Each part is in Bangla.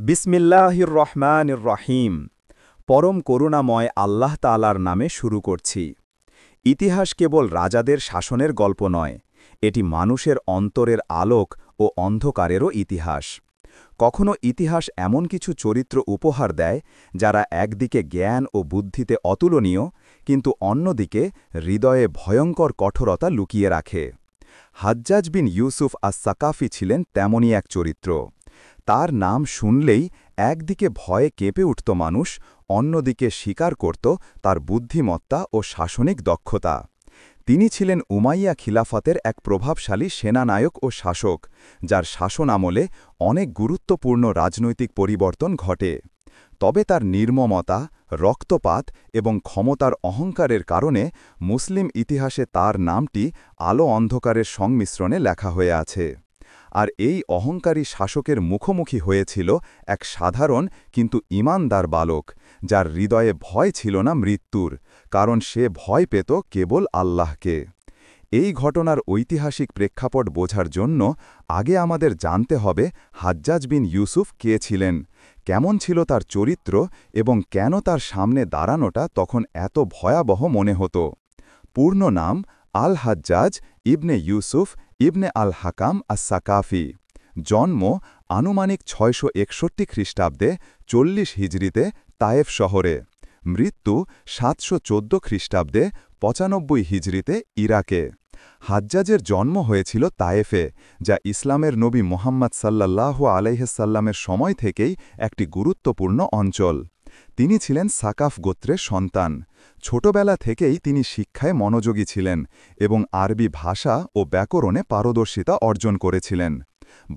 বিসমিল্লাহির রহমানির রহিম। পরম করুণাময় আল্লাহ তাআলার নামে শুরু করছি। ইতিহাস কেবল রাজাদের শাসনের গল্প নয়, এটি মানুষের অন্তরের আলোক ও অন্ধকারেরও ইতিহাস। কখনো ইতিহাস এমন কিছু চরিত্র উপহার দেয় যারা একদিকে জ্ঞান ও বুদ্ধিতে অতুলনীয়, কিন্তু অন্যদিকে হৃদয়ে ভয়ঙ্কর কঠোরতা লুকিয়ে রাখে। হাজ্জাজ বিন ইউসুফ আস-সাকাফি ছিলেন তেমনই এক চরিত্র। তার নাম শুনলেই একদিকে ভয়ে কেঁপে উঠত মানুষ, অন্যদিকে স্বীকার করত তার বুদ্ধিমত্তা ও শাসনিক দক্ষতা। তিনি ছিলেন উমাইয়া খিলাফতের এক প্রভাবশালী সেনানায়ক ও শাসক, যার শাসন আমলে অনেক গুরুত্বপূর্ণ রাজনৈতিক পরিবর্তন ঘটে। তবে তার নির্মমতা, রক্তপাত এবং ক্ষমতার অহংকারের কারণে মুসলিম ইতিহাসে তার নামটি আলো অন্ধকারের সংমিশ্রণে লেখা হয়ে আছে। আর এই অহংকারী শাসকের মুখোমুখি হয়েছিল এক সাধারণ কিন্তু ঈমানদার বালক, যার হৃদয়ে ভয় ছিল না মৃত্যুর, কারণ সে ভয় পেত কেবল আল্লাহকে। এই ঘটনার ঐতিহাসিক প্রেক্ষাপট বোঝার জন্য আগে আমাদের জানতে হবে হাজ্জাজ বিন ইউসুফ কে ছিলেন, কেমন ছিল তার চরিত্র এবং কেন তার সামনে দাঁড়ানোটা তখন এত ভয়াবহ মনে হতো। পূর্ণ নাম আল হাজ্জাজ ইবনে ইউসুফ ইবনে আল হাকাম আস-সাকাফি। জন্ম আনুমানিক ৬৬১ খ্রিস্টাব্দে ৪০ হিজরিতে তায়েফ শহরে। মৃত্যু ৭১৪ খ্রিস্টাব্দে ৯৫ হিজরিতে ইরাকে। হাজ্জাজের জন্ম হয়েছিল তায়েফে, যা ইসলামের নবী মুহাম্মদ সাল্লাল্লাহু আলাইহিসাল্লামের সময় থেকেই একটি গুরুত্বপূর্ণ অঞ্চল। তিনি ছিলেন সাকাফ গোত্রের সন্তান। ছোটবেলা থেকেই তিনি শিক্ষায় মনোযোগী ছিলেন এবং আরবি ভাষা ও ব্যাকরণে পারদর্শিতা অর্জন করেছিলেন।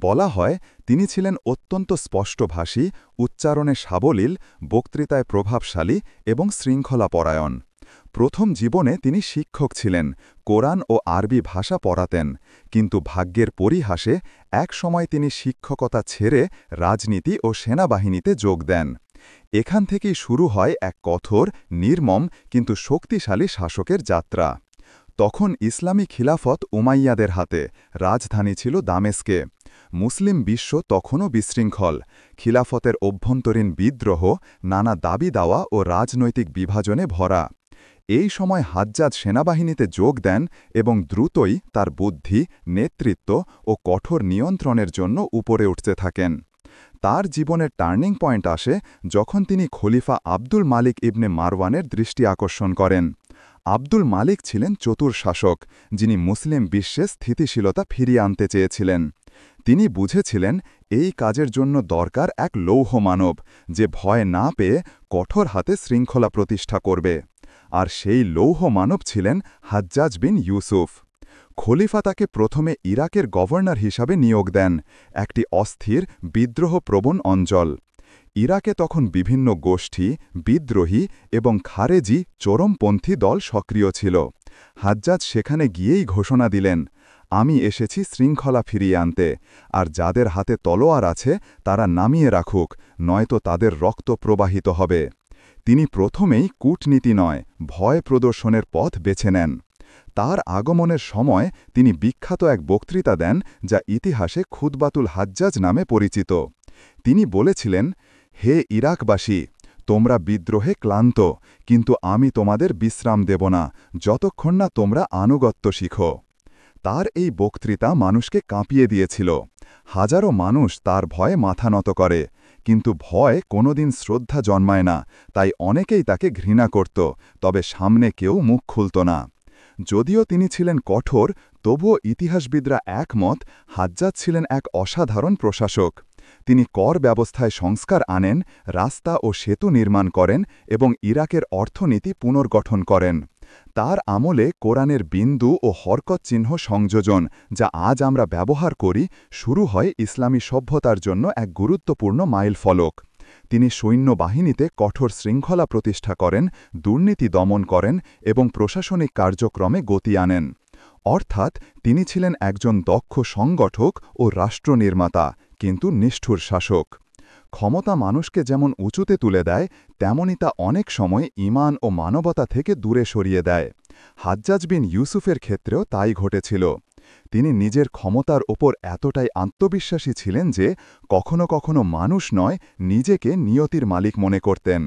বলা হয় তিনি ছিলেন অত্যন্ত স্পষ্টভাষী, উচ্চারণে সাবলীল, বক্তৃতায় প্রভাবশালী এবং শৃঙ্খলাপরায়ণ। প্রথম জীবনে তিনি শিক্ষক ছিলেন, কোরআন ও আরবি ভাষা পড়াতেন, কিন্তু ভাগ্যের পরিহাসে এক সময় তিনি শিক্ষকতা ছেড়ে রাজনীতি ও সেনাবাহিনীতে যোগ দেন। এখান থেকেই শুরু হয় এক কঠোর, নির্মম কিন্তু শক্তিশালী শাসকের যাত্রা। তখন ইসলামী খিলাফত উমাইয়াদের হাতে, রাজধানী ছিল দামেস্কে। মুসলিম বিশ্ব তখনও বিশৃঙ্খল, খিলাফতের অভ্যন্তরীণ বিদ্রোহ, নানা দাবি দাওয়া ও রাজনৈতিক বিভাজনে ভরা। এই সময় হাজ্জাজ সেনাবাহিনীতে যোগ দেন এবং দ্রুতই তার বুদ্ধি, নেতৃত্ব ও কঠোর নিয়ন্ত্রণের জন্য উপরে উঠতে থাকেন। তার জীবনের টার্নিং পয়েন্ট আসে যখন তিনি খলিফা আব্দুল মালিক ইবনে মারওয়ানের দৃষ্টি আকর্ষণ করেন। আব্দুল মালিক ছিলেন চতুর শাসক, যিনি মুসলিম বিশ্বে স্থিতিশীলতা ফিরিয়ে আনতে চেয়েছিলেন। তিনি বুঝেছিলেন এই কাজের জন্য দরকার এক লৌহ মানব, যে ভয় না পেয়ে কঠোর হাতে শৃঙ্খলা প্রতিষ্ঠা করবে। আর সেই লৌহ মানব ছিলেন হাজ্জাজ বিন ইউসুফ। খলিফা তাকে প্রথমে ইরাকের গভর্নর হিসাবে নিয়োগ দেন, একটি অস্থির, বিদ্রোহপ্রবণ অঞ্চল। ইরাকে তখন বিভিন্ন গোষ্ঠী, বিদ্রোহী এবং খারেজি চরমপন্থী দল সক্রিয় ছিল। হাজ্জাজ সেখানে গিয়েই ঘোষণা দিলেন, আমি এসেছি শৃঙ্খলা ফিরিয়ে আনতে, আর যাদের হাতে তলোয়ার আছে তারা নামিয়ে রাখুক, নয়তো তাদের রক্ত প্রবাহিত হবে। তিনি প্রথমেই কূটনীতি নয়, ভয় প্রদর্শনের পথ বেছে নেন। তার আগমনের সময় তিনি বিখ্যাত এক বক্তৃতা দেন, যা ইতিহাসে খুতবাতুল হাজ্জাজ নামে পরিচিত। তিনি বলেছিলেন, হে ইরাকবাসী, তোমরা বিদ্রোহে ক্লান্ত, কিন্তু আমি তোমাদের বিশ্রাম দেব না যতক্ষণ না তোমরা আনুগত্য শিখো। তার এই বক্তৃতা মানুষকে কাঁপিয়ে দিয়েছিল। হাজারো মানুষ তার ভয়ে মাথা নত করে, কিন্তু ভয় কোনোদিন শ্রদ্ধা জন্মায় না, তাই অনেকেই তাকে ঘৃণা করত, তবে সামনে কেউ মুখ খুলত না। যদিও তিনি ছিলেন কঠোর, তবুও ইতিহাসবিদরা একমত হাজ্জাজ ছিলেন এক অসাধারণ প্রশাসক। তিনি কর ব্যবস্থায় সংস্কার আনেন, রাস্তা ও সেতু নির্মাণ করেন এবং ইরাকের অর্থনীতি পুনর্গঠন করেন। তার আমলে কোরআনের বিন্দু ও হরকত চিহ্ন সংযোজন, যা আজ আমরা ব্যবহার করি, শুরু হয় ইসলামী সভ্যতার জন্য এক গুরুত্বপূর্ণ মাইলফলক। তিনি সৈন্যবাহিনীতে কঠোর শৃঙ্খলা প্রতিষ্ঠা করেন, দুর্নীতি দমন করেন এবং প্রশাসনিক কার্যক্রমে গতি আনেন। অর্থাৎ তিনি ছিলেন একজন দক্ষ সংগঠক ও রাষ্ট্রনির্মাতা, কিন্তু নিষ্ঠুর শাসক। ক্ষমতা মানুষকে যেমন উঁচুতে তুলে দেয়, তেমনি তা অনেক সময় ঈমান ও মানবতা থেকে দূরে সরিয়ে দেয়। হাজ্জাজ বিন ইউসুফের ক্ষেত্রেও তাই ঘটেছিল। তিনি নিজের ক্ষমতার ওপর এতটাই আত্মবিশ্বাসী ছিলেন যে কখনো কখনো মানুষ নয়, নিজেকে নিয়তির মালিক মনে করতেন।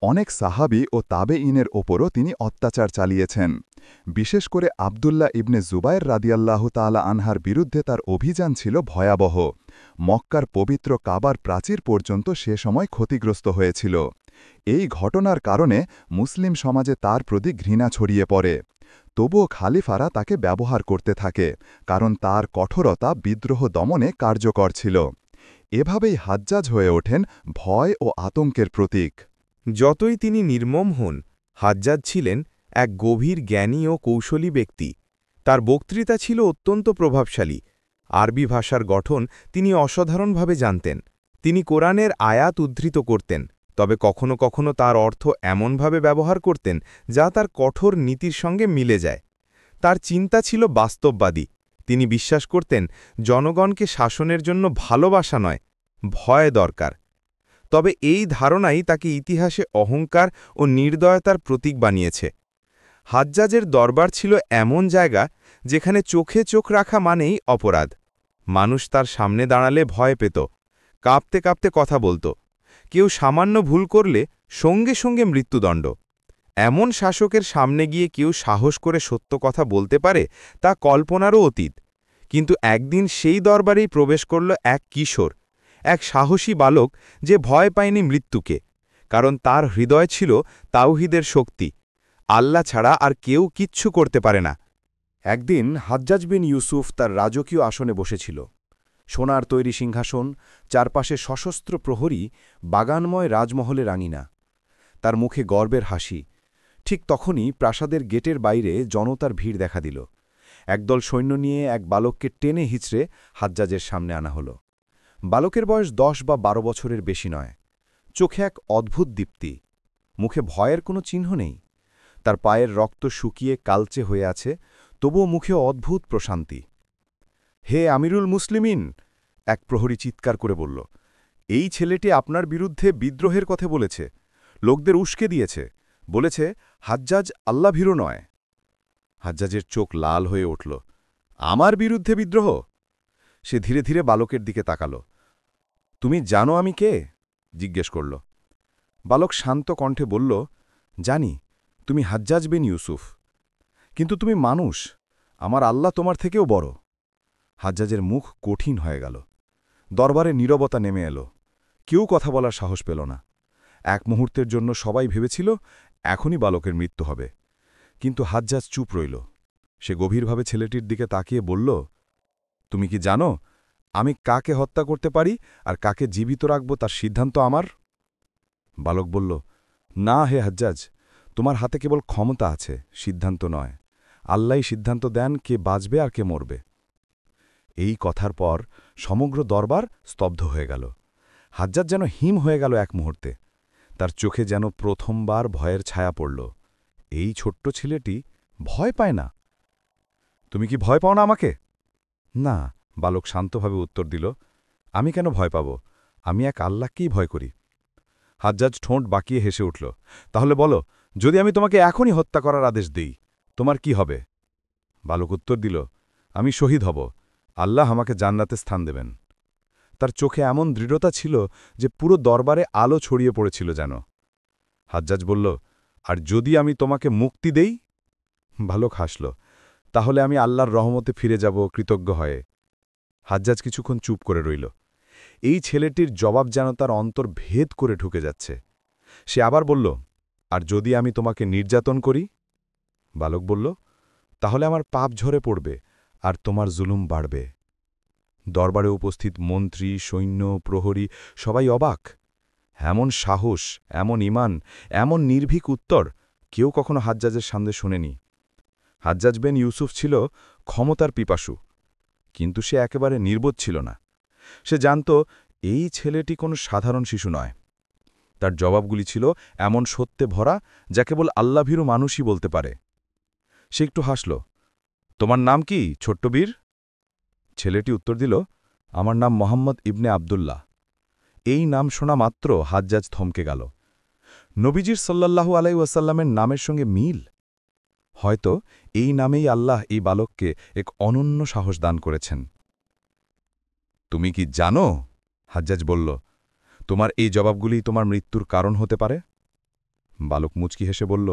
অনেক সাহাবি ও তাবেঈনের ওপরও তিনি অত্যাচার চালিয়েছেন। বিশেষ করে আবদুল্লাহ ইবনে জুবায়ের রাদিয়াল্লাহু তাআলা আনহার বিরুদ্ধে তার অভিযান ছিল ভয়াবহ। মক্কার পবিত্র কাবার প্রাচীর পর্যন্ত সে সময় ক্ষতিগ্রস্ত হয়েছিল। এই ঘটনার কারণে মুসলিম সমাজে তার প্রতি ঘৃণা ছড়িয়ে পড়ে। তবুও খালিফারা তাকে ব্যবহার করতে থাকে, কারণ তার কঠোরতা বিদ্রোহ দমনে কার্যকর ছিল। এভাবেই হাজ্জাজ হয়ে ওঠেন ভয় ও আতঙ্কের প্রতীক। যতই তিনি নির্মম হন, হাজ্জাজ ছিলেন এক গভীর জ্ঞানী ও কৌশলী ব্যক্তি। তার বক্তৃতা ছিল অত্যন্ত প্রভাবশালী। আরবি ভাষার গঠন তিনি অসাধারণভাবে জানতেন। তিনি কোরআনের আয়াত উদ্ধৃত করতেন, তবে কখনো কখনো তার অর্থ এমনভাবে ব্যবহার করতেন যা তার কঠোর নীতির সঙ্গে মিলে যায়। তার চিন্তা ছিল বাস্তববাদী। তিনি বিশ্বাস করতেন জনগণকে শাসনের জন্য ভালোবাসা নয়, ভয় দরকার। তবে এই ধারণাই তাকে ইতিহাসে অহংকার ও নির্দয়তার প্রতীক বানিয়েছে। হাজ্জাজের দরবার ছিল এমন জায়গা যেখানে চোখে চোখ রাখা মানেই অপরাধ। মানুষ তার সামনে দাঁড়ালে ভয় পেত, কাঁপতে কাঁপতে কথা বলত। কেউ সামান্য ভুল করলে সঙ্গে সঙ্গে মৃত্যুদণ্ড। এমন শাসকের সামনে গিয়ে কেউ সাহস করে সত্য কথা বলতে পারে তা কল্পনারও অতীত। কিন্তু একদিন সেই দরবারেই প্রবেশ করল এক কিশোর, এক সাহসী বালক যে ভয় পায়নি মৃত্যুকে, কারণ তার হৃদয় ছিল তাওহীদের শক্তি। আল্লাহ ছাড়া আর কেউ কিচ্ছু করতে পারে না। একদিন হাজ্জাজ বিন ইউসুফ তার রাজকীয় আসনে বসেছিল। সোনার তৈরি সিংহাসন, চারপাশে সশস্ত্র প্রহরী, বাগানময় রাজমহলের আঙিনা। তার মুখে গর্বের হাসি। ঠিক তখনই প্রাসাদের গেটের বাইরে জনতার ভিড় দেখা দিল। একদল সৈন্য নিয়ে এক বালককে টেনে হিঁচড়ে হাজ্জাজের সামনে আনা হল। বালকের বয়স 10 বা 12 বছরের বেশি নয়। চোখে এক অদ্ভুত দীপ্তি, মুখে ভয়ের কোনো চিহ্ন নেই। তার পায়ের রক্ত শুকিয়ে কালচে হয়ে আছে, তবুও মুখে অদ্ভুত প্রশান্তি। হে আমিরুল মুসলিমিন, এক প্রহরী চিৎকার করে বলল, এই ছেলেটি আপনার বিরুদ্ধে বিদ্রোহের কথা বলেছে, লোকদের উস্কে দিয়েছে, বলেছে হাজ্জাজ আল্লাভীরু নয়। হাজ্জাজের চোখ লাল হয়ে উঠল। আমার বিরুদ্ধে বিদ্রোহ? সে ধীরে ধীরে বালকের দিকে তাকাল। তুমি জানো আমি কে? জিজ্ঞেস করল। বালক শান্ত কণ্ঠে বলল, জানি, তুমি হাজ্জাজ বিন ইউসুফ। কিন্তু তুমি মানুষ, আমার আল্লাহ তোমার থেকেও বড়। হাজ্জাজের মুখ কঠিন হয়ে গেল। দরবারে নীরবতা নেমে এলো। কেউ কথা বলার সাহস পেল না। এক মুহূর্তের জন্য সবাই ভেবেছিল এখনই বালকের মৃত্যু হবে। কিন্তু হাজ্জাজ চুপ রইল। সে গভীরভাবে ছেলেটির দিকে তাকিয়ে বলল, তুমি কি জানো আমি কাকে হত্যা করতে পারি আর কাকে জীবিত রাখব তার সিদ্ধান্ত আমার? বালক বলল, না হে হাজ্জাজ, তোমার হাতে কেবল ক্ষমতা আছে, সিদ্ধান্ত নয়। আল্লাহই সিদ্ধান্ত দেন কে বাঁচবে আর কে মরবে। এই কথার পর সমগ্র দরবার স্তব্ধ হয়ে গেল। হাজ্জাজ যেন হিম হয়ে গেল এক মুহূর্তে। তার চোখে যেন প্রথমবার ভয়ের ছায়া পড়ল। এই ছোট্ট ছেলেটি ভয় পায় না। তুমি কি ভয় পাও না আমাকে? না, বালক শান্তভাবে উত্তর দিল, আমি কেন ভয় পাব? আমি এক আল্লাহকেই ভয় করি। হাজ্জাজ ঠোঁট বাঁকিয়ে হেসে উঠল। তাহলে বলো, যদি আমি তোমাকে এখনই হত্যা করার আদেশ দিই, তোমার কি হবে? বালক উত্তর দিল, আমি শহীদ হব, আল্লাহ আমাকে জান্নাতে স্থান দেবেন। তার চোখে এমন দৃঢ়তা ছিল যে পুরো দরবারে আলো ছড়িয়ে পড়েছিল যেন। হাজ্জাজ বলল, আর যদি আমি তোমাকে মুক্তি দেই? বালক হাসল, তাহলে আমি আল্লাহর রহমতে ফিরে যাব কৃতজ্ঞ হয়ে। হাজ্জাজ কিছুক্ষণ চুপ করে রইল। এই ছেলেটির জবাব যেন তার অন্তর ভেদ করে ঢুকে যাচ্ছে। সে আবার বলল, আর যদি আমি তোমাকে নির্যাতন করি? বালক বলল, তাহলে আমার পাপ ঝরে পড়বে আর তোমার জুলুম বাড়বে। দরবারে উপস্থিত মন্ত্রী, সৈন্য, প্রহরী সবাই অবাক। এমন সাহস, এমন ঈমান, এমন নির্ভীক উত্তর কেউ কখনো হাজ্জাজের সামনে শোনেনি। হাজ্জাজ বিন ইউসুফ ছিল ক্ষমতার পিপাসু, কিন্তু সে একেবারে নির্বোধ ছিল না। সে জানত এই ছেলেটি কোনো সাধারণ শিশু নয়। তার জবাবগুলি ছিল এমন সত্যে ভরা যা কেবল আল্লাভীরু মানুষই বলতে পারে। সে একটু হাসল। তোমার নাম কি, ছোট্ট বীর? ছেলেটি উত্তর দিল, আমার নাম মোহাম্মদ ইবনে আবদুল্লাহ। এই নাম শোনা মাত্র হাজ্জাজ থমকে গেল। নবীজির সাল্লাল্লাহু আলাইহি ওয়াসাল্লামের নামের সঙ্গে মিল। হয়তো এই নামেই আল্লাহ এই বালককে এক অনন্য সাহস দান করেছেন। তুমি কি জানো? হাজ্জাজ বলল, তোমার এই জবাবগুলি তোমার মৃত্যুর কারণ হতে পারে। বালক মুচকি হেসে বলল,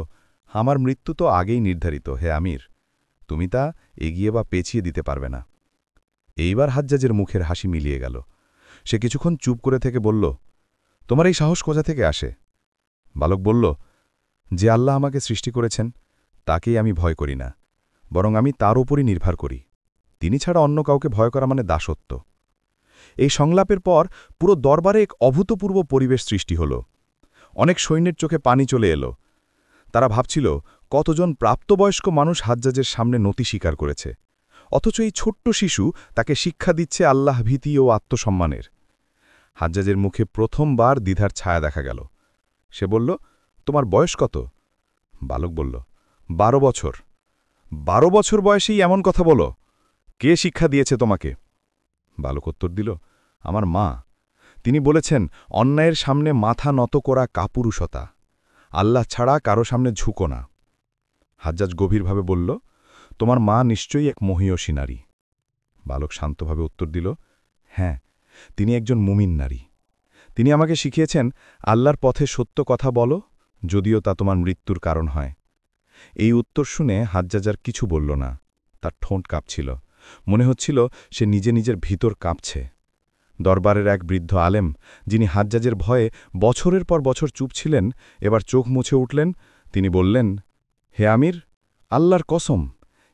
আমার মৃত্যু তো আগেই নির্ধারিত, হে আমির। তুমি তা এগিয়ে বা পেছিয়ে দিতে পারবে না। এইবার হাজ্জাজের মুখের হাসি মিলিয়ে গেল। সে কিছুক্ষণ চুপ করে থেকে বলল, তোমার এই সাহস কোথা থেকে আসে? বালক বলল, যে আল্লাহ আমাকে সৃষ্টি করেছেন তাকেই আমি ভয় করি না, বরং আমি তার ওপরই নির্ভর করি। তিনি ছাড়া অন্য কাউকে ভয় করা মানে দাসত্ব। এই সংলাপের পর পুরো দরবারে এক অভূতপূর্ব পরিবেশ সৃষ্টি হল। অনেক সৈন্যের চোখে পানি চলে এলো। তারা ভাবছিল কতজন প্রাপ্তবয়স্ক মানুষ হাজ্জাজের সামনে নতি স্বীকার করেছে, অথচ এই ছোট্ট শিশু তাকে শিক্ষা দিচ্ছে আল্লাহ ভীতি ও আত্মসম্মানের। হাজ্জাজের মুখে প্রথমবার দ্বিধার ছায়া দেখা গেল। সে বলল, তোমার বয়স কত? বালক বলল, 12 বছর। 12 বছর বয়সেই এমন কথা বলো? কে শিক্ষা দিয়েছে তোমাকে? বালক উত্তর দিল, আমার মা। তিনি বলেছেন, অন্যায়ের সামনে মাথা নত করা কাপুরুষতা, আল্লাহ ছাড়া কারো সামনে ঝুঁকো না। হাজ্জাজ গভীরভাবে বলল, তোমার মা নিশ্চয়ই এক মহীয়সী নারী। বালক শান্তভাবে উত্তর দিল, হ্যাঁ, তিনি একজন মুমিন নারী। তিনি আমাকে শিখিয়েছেন, আল্লাহর পথে সত্য কথা বলো, যদিও তা তোমার মৃত্যুর কারণ হয়। এই উত্তর শুনে হাজ্জাজ আর কিছু বলল না। তার ঠোঁট কাঁপছিল, মনে হচ্ছিল সে নিজে নিজের ভিতর কাঁপছে। দরবারের এক বৃদ্ধ আলেম, যিনি হাজ্জাজের ভয়ে বছরের পর বছর চুপ ছিলেন, এবার চোখ মুছে উঠলেন। তিনি বললেন, হে আমির, আল্লাহর কসম,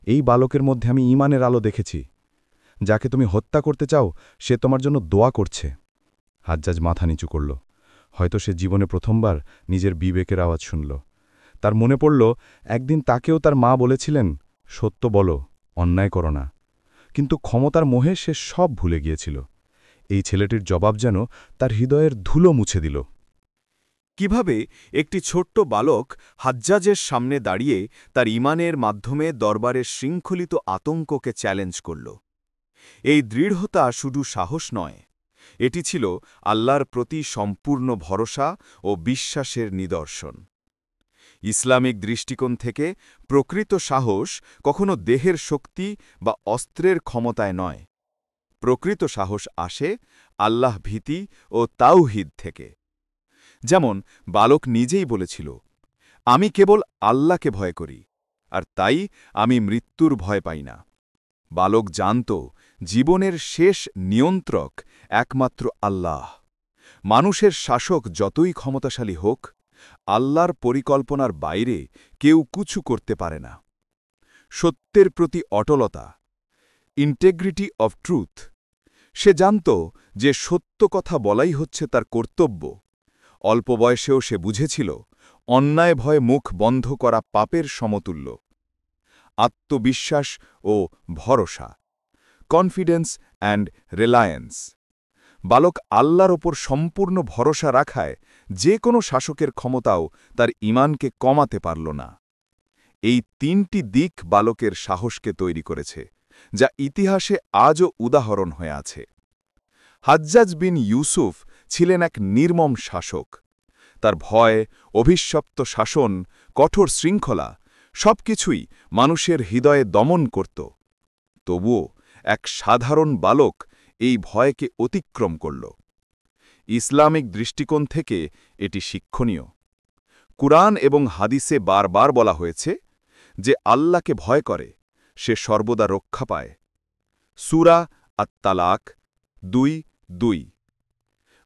এই বালকের মধ্যে আমি ঈমানের আলো দেখেছি। যাকে তুমি হত্যা করতে চাও সে তোমার জন্য দোয়া করছে। হাজ্জাজ মাথা নিচু করল। হয়তো সে জীবনে প্রথমবার নিজের বিবেকের আওয়াজ শুনল। তার মনে পড়ল, একদিন তাকেও তার মা বলেছিলেন, সত্য বলো, অন্যায় করো না। কিন্তু ক্ষমতার মোহে সে সব ভুলে গিয়েছিল। এই ছেলেটির জবাব যেন তার হৃদয়ের ধুলো মুছে দিল। কিভাবে একটি ছোট্ট বালক হাজ্জাজের সামনে দাঁড়িয়ে তার ঈমানের মাধ্যমে দরবারের শৃঙ্খলিত আতঙ্ককে চ্যালেঞ্জ করল। এই দৃঢ়তা শুধু সাহস নয়, এটি ছিল আল্লাহর প্রতি সম্পূর্ণ ভরসা ও বিশ্বাসের নিদর্শন। ইসলামিক দৃষ্টিকোণ থেকে প্রকৃত সাহস কখনো দেহের শক্তি বা অস্ত্রের ক্ষমতায় নয়। প্রকৃত সাহস আসে আল্লাহ ভীতি ও তাওহীদ থেকে। যেমন বালক নিজেই বলেছিল, আমি কেবল আল্লাহকে ভয় করি, আর তাই আমি মৃত্যুর ভয় পাই না। বালক জানত, জীবনের শেষ নিয়ন্ত্রক একমাত্র আল্লাহ। মানুষের শাসক যতই ক্ষমতাশালী হোক, আল্লাহর পরিকল্পনার বাইরে কেউ কিছু করতে পারে না। সত্যের প্রতি অটলতা, ইন্টেগ্রিটি অফ ট্রুথ। সে জানত যে সত্য কথা বলাই হচ্ছে তার কর্তব্য। অল্প বয়সেও সে বুঝেছিল, অন্যায় ভয়ে মুখ বন্ধ করা পাপের সমতুল্য। আত্মবিশ্বাস ও ভরসা, কনফিডেন্স অ্যান্ড রিলায়েন্স। বালক আল্লাহর ওপর সম্পূর্ণ ভরসা রাখায় যে কোনো শাসকের ক্ষমতাও তার ঈমানকে কমাতে পারল না। এই তিনটি দিক বালকের সাহসকে তৈরি করেছে, যা ইতিহাসে আজও উদাহরণ হয়ে আছে। হাজ্জাজ বিন ইউসুফ ছিলেন এক নির্মম শাসক। তার ভয়, অভিশপ্ত শাসন, কঠোর শৃঙ্খলা সবকিছুই মানুষের হৃদয়ে দমন করত। তবুও এক সাধারণ বালক এই ভয়কে অতিক্রম করল। ইসলামিক দৃষ্টিকোণ থেকে এটি শিক্ষণীয়। কুরআন এবং হাদিসে বারবার বলা হয়েছে, যে আল্লাহকে ভয় করে সে সর্বদা রক্ষা পায়। সূরা আত-তালাক 2:2।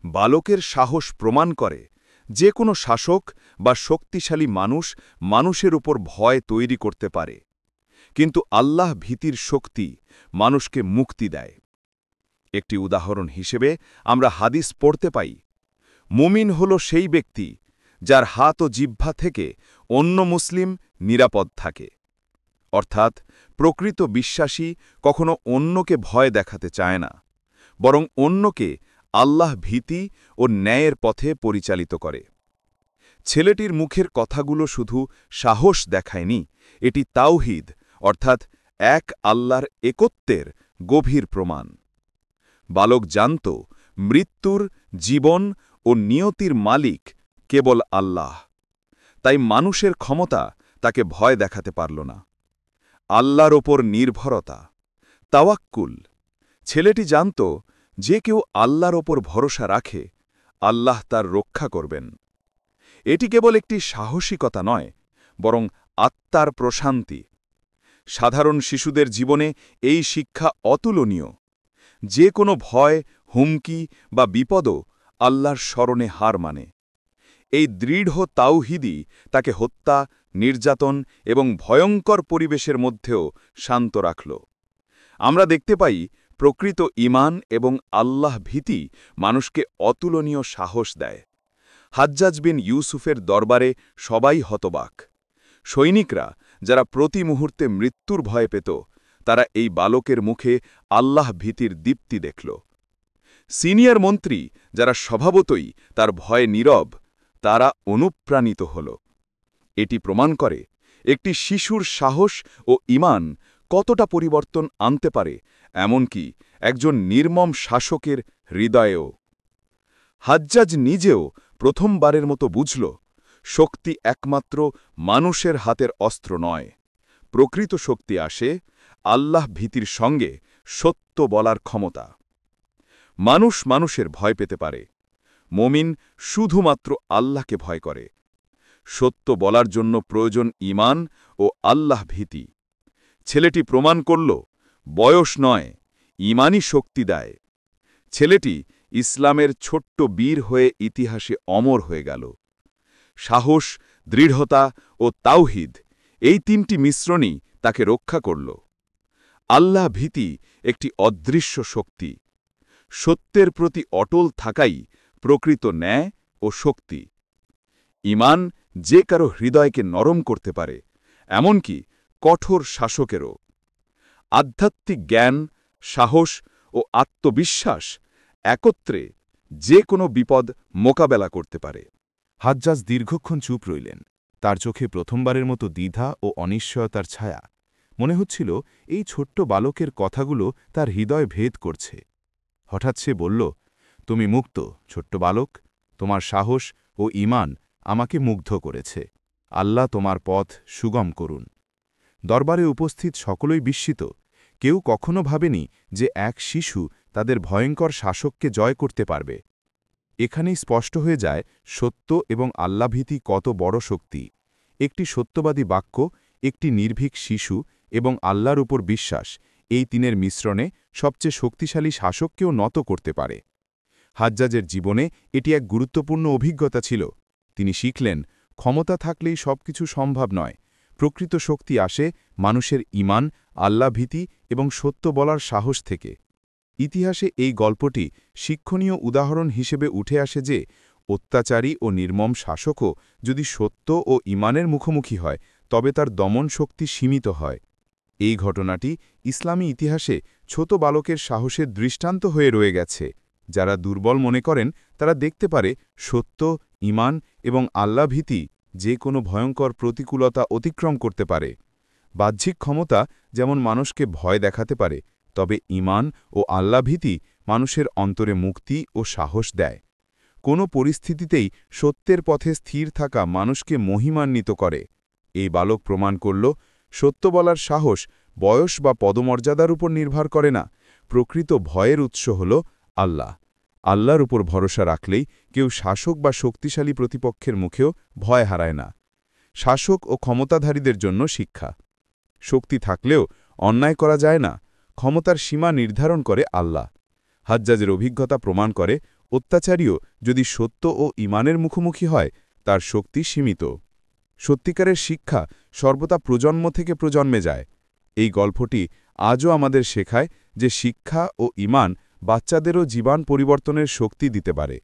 বালকের সাহস প্রমাণ করে, যে কোনো শাসক বা শক্তিশালী মানুষ মানুষের উপর ভয় তৈরি করতে পারে, কিন্তু আল্লাহ ভীতির শক্তি মানুষকে মুক্তি দেয়। একটি উদাহরণ হিসেবে আমরা হাদিস পড়তে পাই, মুমিন হল সেই ব্যক্তি যার হাত ও জিহ্বা থেকে অন্য মুসলিম নিরাপদ থাকে। অর্থাৎ প্রকৃত বিশ্বাসী কখনো অন্যকে ভয় দেখাতে চায় না, বরং অন্যকে আল্লাহ ভীতি ও ন্যায়ের পথে পরিচালিত করে। ছেলেটির মুখের কথাগুলো শুধু সাহস দেখায়নি, এটি তাওহীদ অর্থাৎ এক আল্লাহর একত্বের গভীর প্রমাণ। বালক জানত, মৃত্যুর, জীবন ও নিয়তির মালিক কেবল আল্লাহ। তাই মানুষের ক্ষমতা তাকে ভয় দেখাতে পারল না। আল্লাহর ওপর নির্ভরতা, তাওয়াক্কুল। ছেলেটি জানত যে কেউ আল্লাহর ওপর ভরসা রাখে, আল্লাহ তার রক্ষা করবেন। এটি কেবল একটি সাহসিকতা নয়, বরং আত্মার প্রশান্তি। সাধারণ শিশুদের জীবনে এই শিক্ষা অতুলনীয়। যে কোনো ভয়, হুমকি বা বিপদও আল্লাহর স্মরণে হার মানে। এই দৃঢ় তাওহিদই তাকে হত্যা, নির্যাতন এবং ভয়ঙ্কর পরিবেশের মধ্যেও শান্ত রাখল। আমরা দেখতে পাই প্রকৃত ঈমান এবং আল্লাহ ভীতি মানুষকে অতুলনীয় সাহস দেয়। হাজ্জাজ বিন ইউসুফের দরবারে সবাই হতবাক। সৈনিকরা যারা প্রতি মুহূর্তে মৃত্যুর ভয় পেত, তারা এই বালকের মুখে আল্লাহ ভীতির দীপ্তি দেখল। সিনিয়র মন্ত্রী যারা স্বভাবতই তার ভয়ে নীরব, তারা অনুপ্রাণিত হল। এটি প্রমাণ করে একটি শিশুর সাহস ও ঈমান কতটা পরিবর্তন আনতে পারে, এমনকি একজন নির্মম শাসকের হৃদয়েও। হাজ্জাজ নিজেও প্রথমবারের মতো বুঝল, শক্তি একমাত্র মানুষের হাতের অস্ত্র নয়। প্রকৃত শক্তি আসে আল্লাহ ভীতির সঙ্গে সত্য বলার ক্ষমতা। মানুষ মানুষের ভয় পেতে পারে, মুমিন শুধুমাত্র আল্লাহকে ভয় করে। সত্য বলার জন্য প্রয়োজন ঈমান ও আল্লাহ ভীতি। ছেলেটি প্রমাণ করল, বয়স নয়, ঈমানই শক্তি দেয়। ছেলেটি ইসলামের ছোট্ট বীর হয়ে ইতিহাসে অমর হয়ে গেল। সাহস, দৃঢ়তা ও তাওহিদ, এই তিনটি মিশ্রণই তাকে রক্ষা করল। আল্লাহ ভীতি একটি অদৃশ্য শক্তি। সত্যের প্রতি অটল থাকাই প্রকৃত ন্যায় ও শক্তি। ঈমান যে কারো হৃদয়কে নরম করতে পারে, এমনকি কঠোর শাসকেরও। আধ্যাত্মিক জ্ঞান, সাহস ও আত্মবিশ্বাস একত্রে যে কোনো বিপদ মোকাবেলা করতে পারে। হাজ্জাজ দীর্ঘক্ষণ চুপ রইলেন। তার চোখে প্রথমবারের মতো দ্বিধা ও অনিশ্চয়তার ছায়া। মনে হচ্ছিল এই ছোট্ট বালকের কথাগুলো তার হৃদয় ভেদ করছে। হঠাৎ সে বলল, তুমি মুক্ত, ছোট্ট বালক। তোমার সাহস ও ঈমান আমাকে মুগ্ধ করেছে। আল্লাহ তোমার পথ সুগম করুন। দরবারে উপস্থিত সকলেই বিস্মিত। কেউ কখনো ভাবেনি যে এক শিশু তাদের ভয়ঙ্কর শাসককে জয় করতে পারবে। এখানেই স্পষ্ট হয়ে যায় সত্য এবং আল্লাভীতি কত বড় শক্তি। একটি সত্যবাদী বাক্য, একটি নির্ভীক শিশু এবং আল্লাহর উপর বিশ্বাস, এই তিনের মিশ্রণে সবচেয়ে শক্তিশালী শাসককেও নত করতে পারে। হাজ্জাজের জীবনে এটি এক গুরুত্বপূর্ণ অভিজ্ঞতা ছিল। তিনি শিখলেন, ক্ষমতা থাকলেই সবকিছু সম্ভব নয়। প্রকৃত শক্তি আসে মানুষের ঈমান, আল্লাভীতি এবং সত্য বলার সাহস থেকে। ইতিহাসে এই গল্পটি শিক্ষণীয় উদাহরণ হিসেবে উঠে আসে যে অত্যাচারী ও নির্মম শাসকও যদি সত্য ও ঈমানের মুখোমুখি হয়, তবে তার দমন শক্তি সীমিত হয়। এই ঘটনাটি ইসলামী ইতিহাসে ছোট বালকের সাহসের দৃষ্টান্ত হয়ে রয়ে গেছে। যারা দুর্বল মনে করেন, তারা দেখতে পারে সত্য, ঈমান এবং আল্লাভীতি যে কোনো ভয়ঙ্কর প্রতিকূলতা অতিক্রম করতে পারে। বাহ্যিক ক্ষমতা যেমন মানুষকে ভয় দেখাতে পারে, তবে ঈমান ও আল্লাভীতি মানুষের অন্তরে মুক্তি ও সাহস দেয়। কোনো পরিস্থিতিতেই সত্যের পথে স্থির থাকা মানুষকে মহিমান্বিত করে। এই বালক প্রমাণ করল, সত্য বলার সাহস বয়স বা পদমর্যাদার উপর নির্ভর করে না। প্রকৃত ভয়ের উৎস হল আল্লাহ। আল্লাহর উপর ভরসা রাখলেই কেউ শাসক বা শক্তিশালী প্রতিপক্ষের মুখেও ভয় হারায় না। শাসক ও ক্ষমতাধারীদের জন্য শিক্ষা। শক্তি থাকলেও অন্যায় করা যায় না। ক্ষমতার সীমা নির্ধারণ করে আল্লাহ। হাজ্জাজের অভিজ্ঞতা প্রমাণ করে, অত্যাচারীও যদি সত্য ও ঈমানের মুখোমুখি হয়, তার শক্তি সীমিত। সত্যিকারের শিক্ষা সর্বদা প্রজন্ম থেকে প্রজন্মে যায়। এই গল্পটি আজও আমাদের শেখায় যে শিক্ষা ও ঈমান বাচ্চাদেরও জীবন পরিবর্তনের শক্তি দিতে পারে।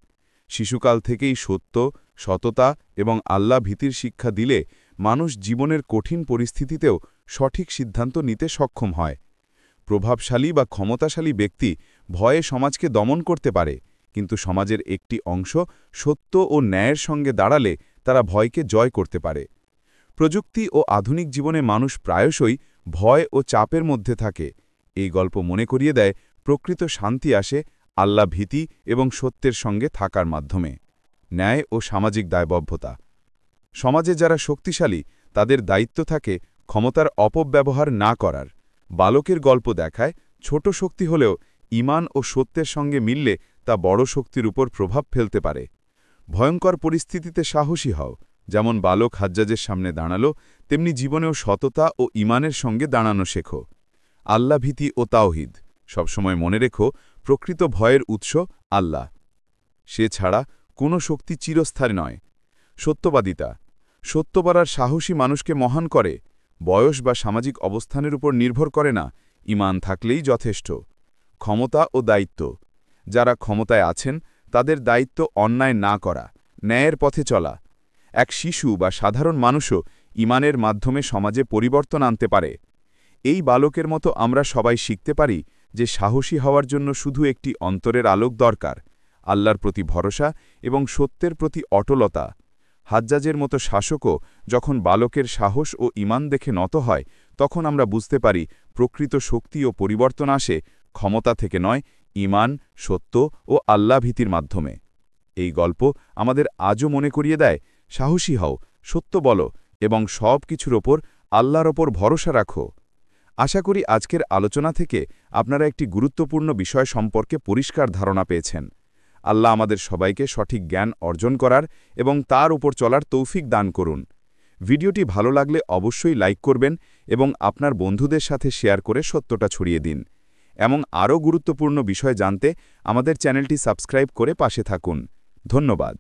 শিশুকাল থেকেই সত্য, সততা এবং আল্লাহ ভীতির শিক্ষা দিলে মানুষ জীবনের কঠিন পরিস্থিতিতেও সঠিক সিদ্ধান্ত নিতে সক্ষম হয়। প্রভাবশালী বা ক্ষমতাশালী ব্যক্তি ভয়ে সমাজকে দমন করতে পারে, কিন্তু সমাজের একটি অংশ সত্য ও ন্যায়ের সঙ্গে দাঁড়ালে তারা ভয়কে জয় করতে পারে। প্রযুক্তি ও আধুনিক জীবনে মানুষ প্রায়শই ভয় ও চাপের মধ্যে থাকে। এই গল্প মনে করিয়ে দেয়, প্রকৃত শান্তি আসে আল্লাহ ভীতি এবং সত্যের সঙ্গে থাকার মাধ্যমে। ন্যায় ও সামাজিক দায়বদ্ধতা। সমাজে যারা শক্তিশালী তাদের দায়িত্ব থাকে ক্ষমতার অপব্যবহার না করার। বালকের গল্প দেখায় ছোট শক্তি হলেও ঈমান ও সত্যের সঙ্গে মিললে তা বড় শক্তির উপর প্রভাব ফেলতে পারে। ভয়ঙ্কর পরিস্থিতিতে সাহসী হও, যেমন বালক হাজ্জাজের সামনে দাঁড়ালো, তেমনি জীবনেও সততা ও ঈমানের সঙ্গে দাঁড়ানো শেখো। আল্লাভীতি ও তাওহিদ সবসময় মনে রেখো, প্রকৃত ভয়ের উৎস আল্লাহ। সে ছাড়া কোনো শক্তি চিরস্থায়ী নয়। সত্যবাদিতা সত্য বলার সাহসী মানুষকে মহান করে। বয়স বা সামাজিক অবস্থানের উপর নির্ভর করে না, ঈমান থাকলেই যথেষ্ট। ক্ষমতা ও দায়িত্ব যারা ক্ষমতায় আছেন তাদের দায়িত্ব অন্যায় না করা, ন্যায়ের পথে চলা। এক শিশু বা সাধারণ মানুষও ঈমানের মাধ্যমে সমাজে পরিবর্তন আনতে পারে। এই বালকের মতো আমরা সবাই শিখতে পারি যে সাহসী হওয়ার জন্য শুধু একটি অন্তরের আলোক দরকার, আল্লাহর প্রতি ভরসা এবং সত্যের প্রতি অটলতা। হাজ্জাজের মতো শাসকও যখন বালকের সাহস ও ঈমান দেখে নত হয়, তখন আমরা বুঝতে পারি প্রকৃত শক্তি ও পরিবর্তন আসে ক্ষমতা থেকে নয়, ঈমান, সত্য ও আল্লাহভীতির মাধ্যমে। এই গল্প আমাদের আজও মনে করিয়ে দেয়, সাহসী হও, সত্য বলো এবং সব কিছুর ওপর আল্লাহর ওপর ভরসা রাখো। আশা করি আজকের আলোচনা থেকে আপনারা একটি গুরুত্বপূর্ণ বিষয় সম্পর্কে পরিষ্কার ধারণা পেয়েছেন। আল্লাহ আমাদের সবাইকে সঠিক জ্ঞান অর্জন করার এবং তার উপর চলার তৌফিক দান করুন। ভিডিওটি ভালো লাগলে অবশ্যই লাইক করবেন এবং আপনার বন্ধুদের সাথে শেয়ার করে সত্যটা ছড়িয়ে দিন। এমন আরও গুরুত্বপূর্ণ বিষয় জানতে আমাদের চ্যানেলটি সাবস্ক্রাইব করে পাশে থাকুন। ধন্যবাদ।